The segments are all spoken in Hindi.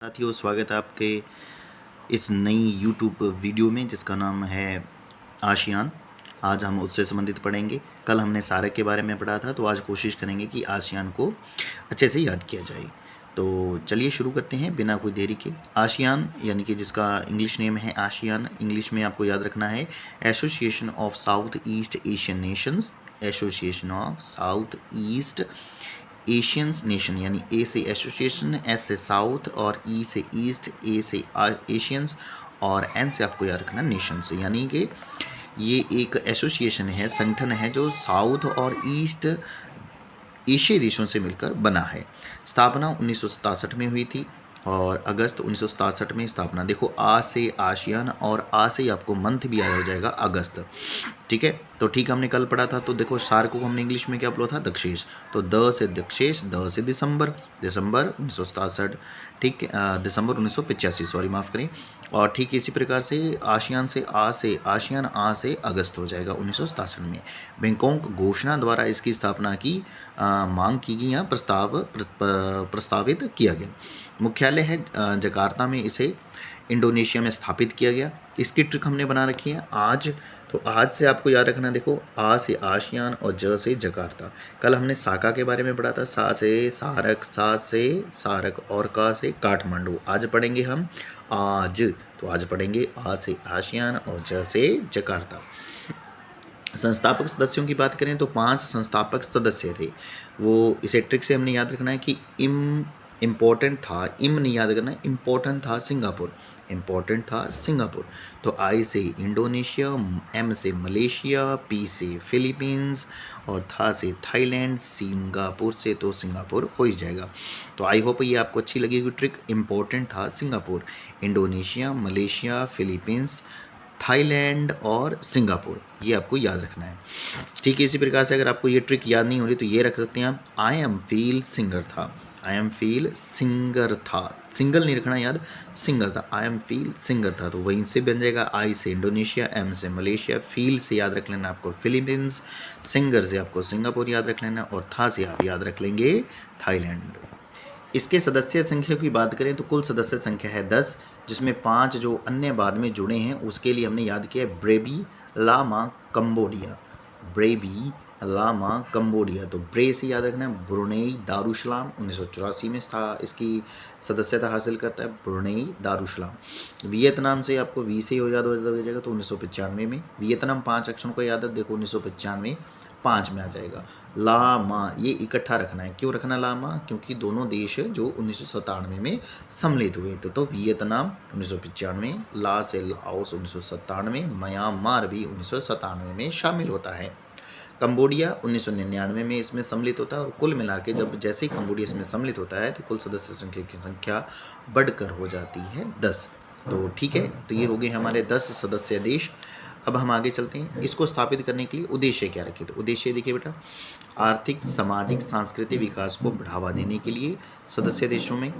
साथियों, स्वागत है आपके इस नई यूट्यूब वीडियो में जिसका नाम है आशियान। आज हम उससे संबंधित पढ़ेंगे। कल हमने सारक के बारे में पढ़ा था, तो आज कोशिश करेंगे कि आशियान को अच्छे से याद किया जाए। तो चलिए शुरू करते हैं बिना कोई देरी के। आशियान यानी कि जिसका इंग्लिश नेम है आशियान, इंग्लिश में आपको याद रखना है association of south east Asian Nations. Association of south east Asians nation, यानी ए से एसोसिएशन, एस से साउथ और ई से ईस्ट, ए से एशियंस और एन से आपको याद रखना नेशन से। यानी कि ये एक एसोसिएशन है, संगठन है जो साउथ और ईस्ट एशियाई देशों से मिलकर बना है। स्थापना 1967 में हुई थी और अगस्त 1967 में स्थापना। देखो, आ से आशियान और आ से आपको मंथ भी याद हो जाएगा, अगस्त। ठीक है, तो ठीक हमने कल पढ़ा था। तो देखो, सार्क को हमने इंग्लिश में क्या बोला था, दक्षेश। तो द से दक्षेश, द से दिसंबर, दिसंबर 1967। ठीक, दिसंबर 1985, सॉरी माफ़ करें। और ठीक इसी प्रकार से आशियान से आशियान आ से अगस्त हो जाएगा 1967 में। बैंकॉक घोषणा द्वारा इसकी स्थापना की मांग की गई या प्रस्तावित किया गया। मुख्यालय है जकार्ता में। इसे इंडोनेशिया में स्थापित किया गया। इसकी ट्रिक हमने बना रखी है आज। तो आज से आपको याद रखना, देखो, आ से आशियान और ज से जकार्ता। कल हमने साका के बारे में पढ़ा था, सा से सारक, सा से सारक और का से काठमांडू। आज पढ़ेंगे हम आज। तो आज पढ़ेंगे आ से आशियान और ज से जकार्ता। संस्थापक सदस्यों की बात करें तो 5 संस्थापक सदस्य थे। वो इसे ट्रिक से हमने याद रखना है कि इम्पोर्टेंट था, इम नहीं याद करना है, इम्पोर्टेंट था सिंगापुर, इम्पोर्टेंट था सिंगापुर। तो आई से इंडोनेशिया, एम से मलेशिया, पी से फिलीपींस और था से थाईलैंड, सिंगापुर से तो सिंगापुर हो ही जाएगा। तो आई होप ये आपको अच्छी लगेगी ट्रिक। इम्पोर्टेंट था Singapore, Indonesia, Malaysia, Philippines, Thailand और सिंगापुर, ये आपको याद रखना है। ठीक है, इसी प्रकार से अगर आपको ये ट्रिक याद नहीं हो रही तो ये रख सकते हैं आप, आई एम फील सिंगर था, आई एम फील सिंगर था, सिंगल नहीं रखना याद, सिंगर था, आई एम फील सिंगर था। तो वहीं से बन जाएगा आई से इंडोनेशिया, एम से मलेशिया, फील से याद रख लेना आपको फिलीपींस, सिंगर से आपको सिंगापुर याद रख लेना और था से आप याद रख लेंगे थाईलैंड। इसके सदस्य संख्या की बात करें तो कुल सदस्य संख्या है 10, जिसमें 5 जो अन्य बाद में जुड़े हैं उसके लिए हमने याद किया है ब्रेबी लामा कंबोडिया, ब्रेबी लामा कंबोडिया। तो ब्रे से याद रखना है ब्रुनेई दारुसलाम, 1984 में था इसकी सदस्यता हासिल करता है ब्रुनेई दारुसलाम। वियतनाम से आपको वी से याद हो जाएगा तो 1995 में। वियतनाम 5 अक्षरों को याद है, देखो 1995 5 में आ जाएगा। लामा ये इकट्ठा रखना है, क्यों रखना लामा, क्योंकि दोनों देश जो 1997 में सम्मिलित हुए थे। तो वियतनाम 1995, ला से लाओस 1997, म्यांमार भी 1997 में शामिल होता है। कंबोडिया 1999 में इसमें सम्मिलित होता है और कुल मिला के जब जैसे ही कंबोडिया इसमें सम्मिलित होता है तो कुल सदस्य संख्या की संख्या बढ़कर हो जाती है 10। तो ठीक है, तो ये हो गए हमारे 10 सदस्य देश। अब हम आगे चलते हैं। इसको स्थापित करने के लिए उद्देश्य क्या रखे, तो उद्देश्य देखिए बेटा, आर्थिक, सामाजिक, सांस्कृतिक विकास को बढ़ावा देने के लिए सदस्य देशों में,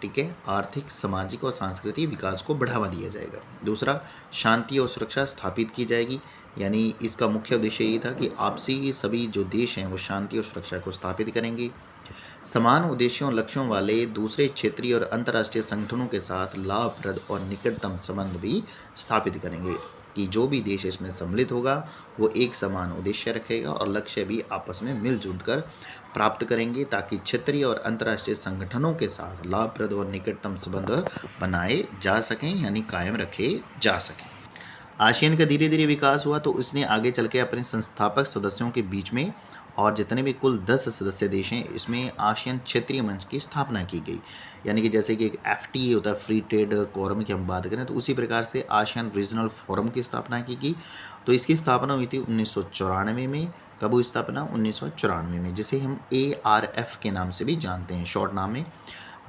ठीक है, आर्थिक, सामाजिक और सांस्कृतिक विकास को बढ़ावा दिया जाएगा। दूसरा, शांति और सुरक्षा स्थापित की जाएगी, यानी इसका मुख्य उद्देश्य ये था कि आपसी सभी जो देश हैं वो शांति और सुरक्षा को स्थापित करेंगे। समान उद्देश्यों और लक्ष्यों वाले दूसरे क्षेत्रीय और अंतर्राष्ट्रीय संगठनों के साथ लाभप्रद और निकटतम संबंध भी स्थापित करेंगे कि जो भी देश इसमें सम्मिलित होगा वो एक समान उद्देश्य रखेगा और लक्ष्य भी आपस में मिलजुल कर प्राप्त करेंगे, ताकि क्षेत्रीय और अंतर्राष्ट्रीय संगठनों के साथ लाभप्रद और निकटतम संबंध बनाए जा सकें, यानी कायम रखे जा सकें। आसियान का धीरे धीरे विकास हुआ तो इसने आगे चल के अपने संस्थापक सदस्यों के बीच में और जितने भी कुल 10 सदस्य देश हैं इसमें आसियान क्षेत्रीय मंच की स्थापना की गई। यानी कि जैसे कि एक FTA होता है, फ्री ट्रेड फोरम की हम बात करें, तो उसी प्रकार से आसियान रीजनल फोरम की स्थापना की गई। तो इसकी स्थापना हुई थी 1994 में। कब हुई स्थापना, 1994 में, जिसे हम ARF के नाम से भी जानते हैं, शॉर्ट नाम में।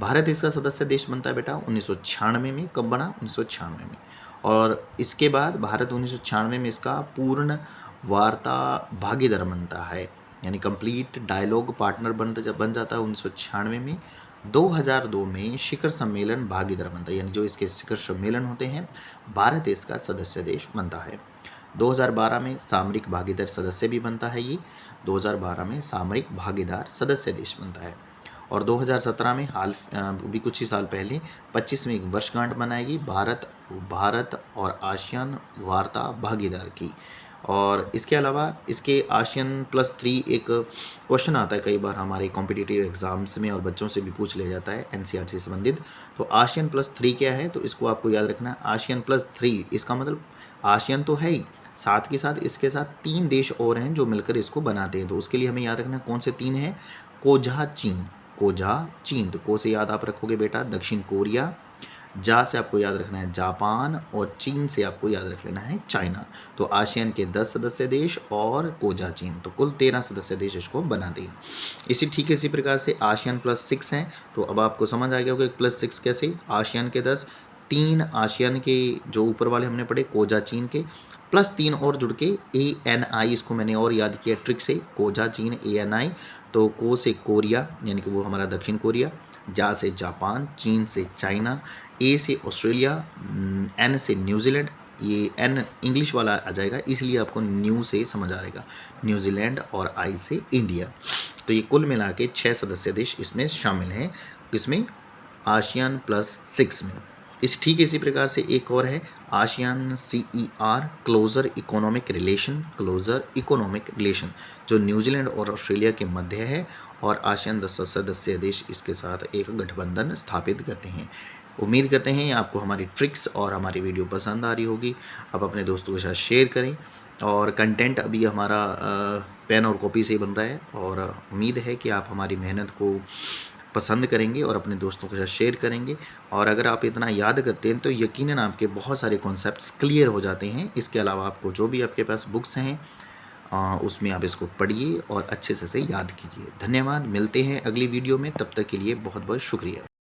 भारत इसका सदस्य देश बनता है बेटा 1996 में। कब बना, 1996 में। और इसके बाद भारत 1996 में इसका पूर्ण वार्ता भागीदार बनता है, यानी कंप्लीट डायलॉग पार्टनर बन जाता है 1996 में। 2002 में शिखर सम्मेलन भागीदार बनता है, यानी जो इसके शिखर सम्मेलन होते हैं भारत इसका सदस्य देश बनता है। 2012 में सामरिक भागीदार सदस्य भी बनता है ये, 2012 में सामरिक भागीदार सदस्य देश बनता है। और 2017 में भी कुछ ही साल पहले 25वीं वर्षगांठ मनाएगी भारत और आसियान वार्ता भागीदार की। और इसके अलावा इसके ASEAN+3 एक क्वेश्चन आता है कई बार हमारे कॉम्पिटिटिव एग्जाम्स में और बच्चों से भी पूछ लिया जाता है NCERT से संबंधित। तो ASEAN+3 क्या है, तो इसको आपको याद रखना है। ASEAN+3 इसका मतलब आसियान तो है ही, साथ के साथ इसके साथ 3 देश और हैं जो मिलकर इसको बनाते हैं। तो उसके लिए हमें याद रखना है कौन से 3 हैं। कोझा चीन, तो को से याद आप रखोगे बेटा दक्षिण कोरिया, जा से आपको याद रखना है जापान, और चीन से आपको याद रख लेना है चाइना। तो आसियान के 10 सदस्य देश और कोजा चीन, तो कुल 13 सदस्य देश इसको बनाते हैं। इसी प्रकार से ASEAN+6 हैं। तो अब आपको समझ आ गया होगा +6 कैसे। आसियान के 10, 3 आसियान के जो ऊपर वाले हमने पढ़े कोजा चीन के, +3 और जुड़ के ANI, इसको मैंने और याद किया ट्रिक से, कोजा चीन ANI। तो को से कोरिया यानी कि वो हमारा दक्षिण कोरिया, जा से जापान, चीन से चाइना, ए से ऑस्ट्रेलिया, एन से न्यूजीलैंड, ये एन इंग्लिश वाला आ जाएगा इसलिए आपको न्यू से समझ आ जाएगा, न्यूजीलैंड, और आई से इंडिया। तो ये कुल मिला के 6 सदस्य देश इसमें शामिल हैं, इसमें ASEAN+6 में। इसी प्रकार से एक और है ASEAN CER, closer economic relation, जो न्यूजीलैंड और ऑस्ट्रेलिया के मध्य है, और ASEAN 10 सदस्य देश इसके साथ एक गठबंधन स्थापित करते हैं। उम्मीद करते हैं आपको हमारी ट्रिक्स और हमारी वीडियो पसंद आ रही होगी। आप अपने दोस्तों के साथ शेयर करें, और कंटेंट अभी हमारा पेन और कॉपी से ही बन रहा है, और उम्मीद है कि आप हमारी मेहनत को पसंद करेंगे और अपने दोस्तों के साथ शेयर करेंगे। और अगर आप इतना याद करते हैं तो यकीनन आपके बहुत सारे कॉन्सेप्ट्स क्लियर हो जाते हैं। इसके अलावा आपको जो भी आपके पास बुक्स हैं उसमें आप इसको पढ़िए और अच्छे से याद कीजिए। धन्यवाद, मिलते हैं अगली वीडियो में, तब तक के लिए बहुत बहुत शुक्रिया।